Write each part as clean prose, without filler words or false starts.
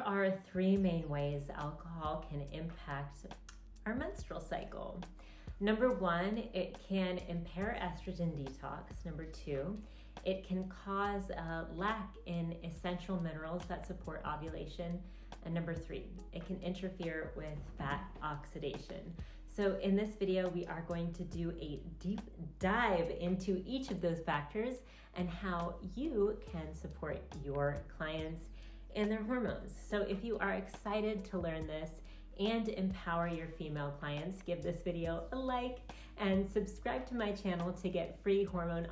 are three main ways alcohol can impact our menstrual cycle. Number one, it can impair estrogen detox. Number two, it can cause a lack in essential minerals that support ovulation. And number three, it can interfere with fat oxidation. So in this video, we are going to do a deep dive into each of those factors and how you can support your clients and their hormones. So if you are excited to learn this and empower your female clients, give this video a like and subscribe to my channel to get free hormone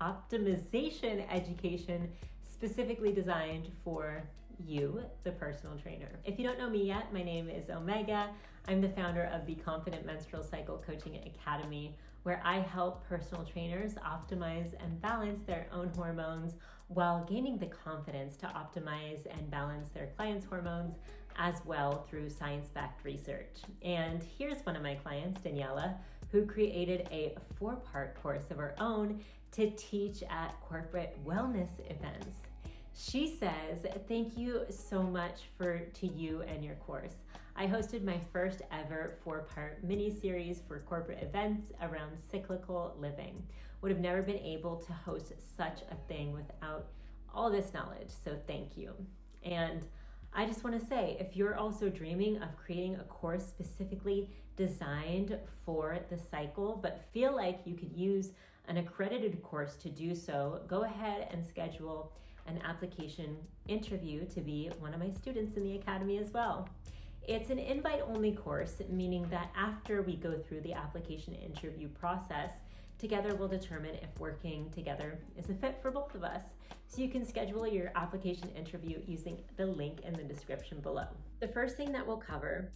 optimization education specifically designed for you, the personal trainer. If you don't know me yet, my name is Omega. I'm the founder of the Confident Menstrual Cycle Coaching Academy, where I help personal trainers optimize and balance their own hormones while gaining the confidence to optimize and balance their clients' hormones as well through science-backed research. And here's one of my clients, Daniela, who created a 4-part course of her own to teach at corporate wellness events. She says, thank you so much to you and your course. I hosted my first ever 4-part mini-series for corporate events around cyclical living. Would have never been able to host such a thing without all this knowledge, so thank you. And I just want to say, if you're also dreaming of creating a course specifically designed for the cycle, but feel like you could use an accredited course to do so, go ahead and schedule an application interview to be one of my students in the academy as well. It's an invite-only course, meaning that after we go through the application interview process, together we'll determine if working together is a fit for both of us. So you can schedule your application interview using the link in the description below. The first thing that we'll cover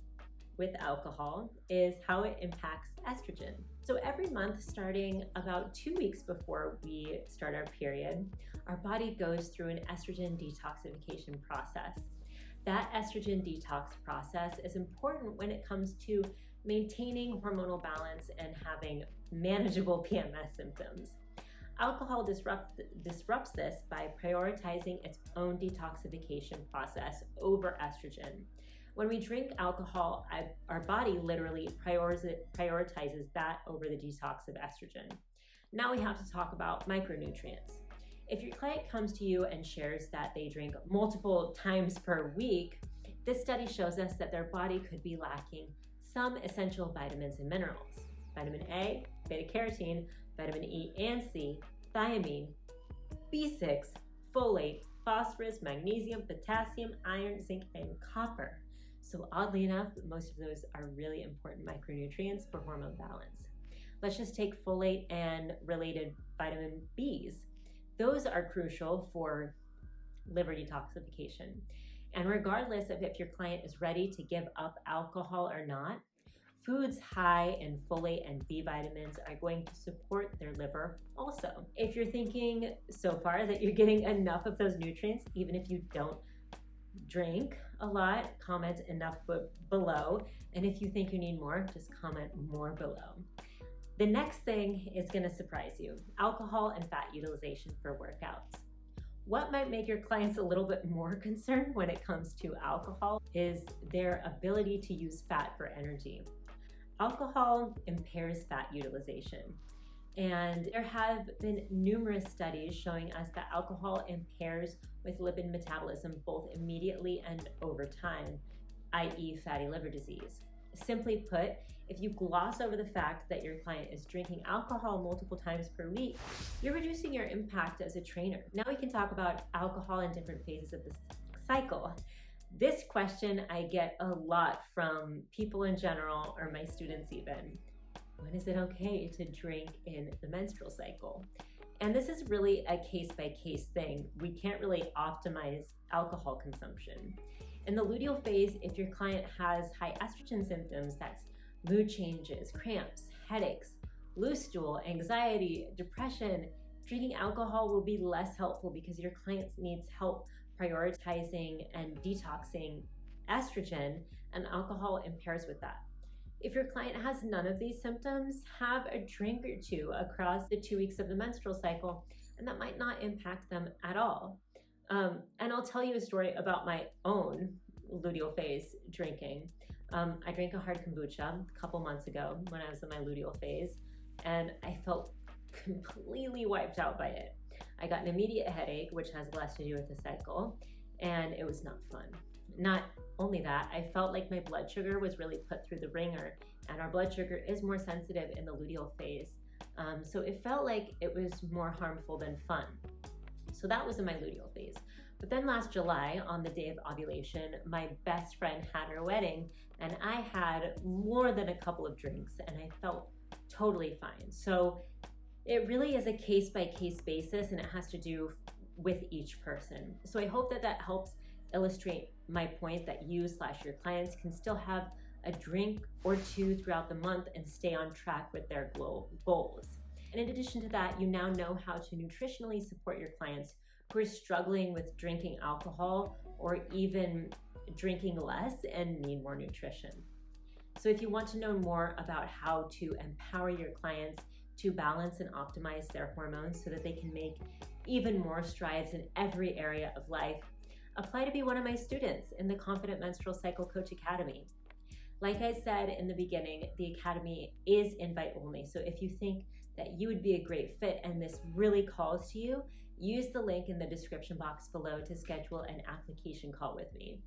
with alcohol is how it impacts estrogen. So every month, starting about 2 weeks before we start our period, our body goes through an estrogen detoxification process. That estrogen detox process is important when it comes to maintaining hormonal balance and having manageable PMS symptoms. Alcohol disrupts this by prioritizing its own detoxification process over estrogen. When we drink alcohol, our body literally prioritizes that over the detox of estrogen. Now we have to talk about micronutrients. If your client comes to you and shares that they drink multiple times per week, this study shows us that their body could be lacking some essential vitamins and minerals. Vitamin A, beta-carotene, vitamin E and C, thiamine, B6, folate, phosphorus, magnesium, potassium, iron, zinc, and copper. So oddly enough, most of those are really important micronutrients for hormone balance. Let's just take folate and related vitamin Bs. Those are crucial for liver detoxification. And regardless of if your client is ready to give up alcohol or not, foods high in folate and B vitamins are going to support their liver also. If you're thinking so far that you're getting enough of those nutrients, even if you don't drink a lot, comment enough below. And if you think you need more, just comment more below. The next thing is going to surprise you: alcohol and fat utilization for workouts. What might make your clients a little bit more concerned when it comes to alcohol is their ability to use fat for energy. Alcohol impairs fat utilization. And there have been numerous studies showing us that alcohol impairs with lipid metabolism both immediately and over time, i.e. fatty liver disease. Simply put, if you gloss over the fact that your client is drinking alcohol multiple times per week, you're reducing your impact as a trainer. Now we can talk about alcohol in different phases of the cycle. This question I get a lot from people in general, or my students even. When is it okay to drink in the menstrual cycle? And this is really a case-by-case thing. We can't really optimize alcohol consumption. In the luteal phase, if your client has high estrogen symptoms, that's mood changes, cramps, headaches, loose stool, anxiety, depression, drinking alcohol will be less helpful because your client needs help prioritizing and detoxing estrogen, and alcohol impairs with that. If your client has none of these symptoms, have a drink or two across the 2 weeks of the menstrual cycle, and that might not impact them at all. And I'll tell you a story about my own luteal phase drinking. I drank a hard kombucha a couple months ago when I was in my luteal phase, and I felt completely wiped out by it. I got an immediate headache, which has less to do with the cycle, and it was not fun. Not only that, I felt like my blood sugar was really put through the ringer, and our blood sugar is more sensitive in the luteal phase. So it felt like it was more harmful than fun. So that was in my luteal phase. But then last July, on the day of ovulation, my best friend had her wedding, and I had more than a couple of drinks, and I felt totally fine. So it really is a case-by-case basis, and it has to do with each person. So I hope that that helps illustrate my point that you/your clients can still have a drink or two throughout the month and stay on track with their goals. And in addition to that, you now know how to nutritionally support your clients who are struggling with drinking alcohol or even drinking less and need more nutrition. So if you want to know more about how to empower your clients to balance and optimize their hormones so that they can make even more strides in every area of life, apply to be one of my students in the Confident Menstrual Cycle Coach Academy. Like I said in the beginning, the Academy is invite only. So if you think that you would be a great fit and this really calls to you, use the link in the description box below to schedule an application call with me.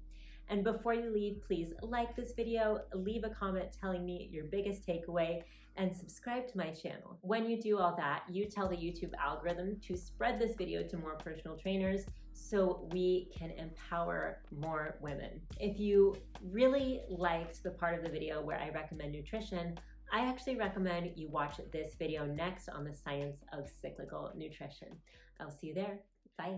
And before you leave, please like this video, leave a comment telling me your biggest takeaway, and subscribe to my channel. When you do all that, you tell the YouTube algorithm to spread this video to more personal trainers so we can empower more women. If you really liked the part of the video where I recommend nutrition, I actually recommend you watch this video next on the science of cyclical nutrition. I'll see you there. Bye.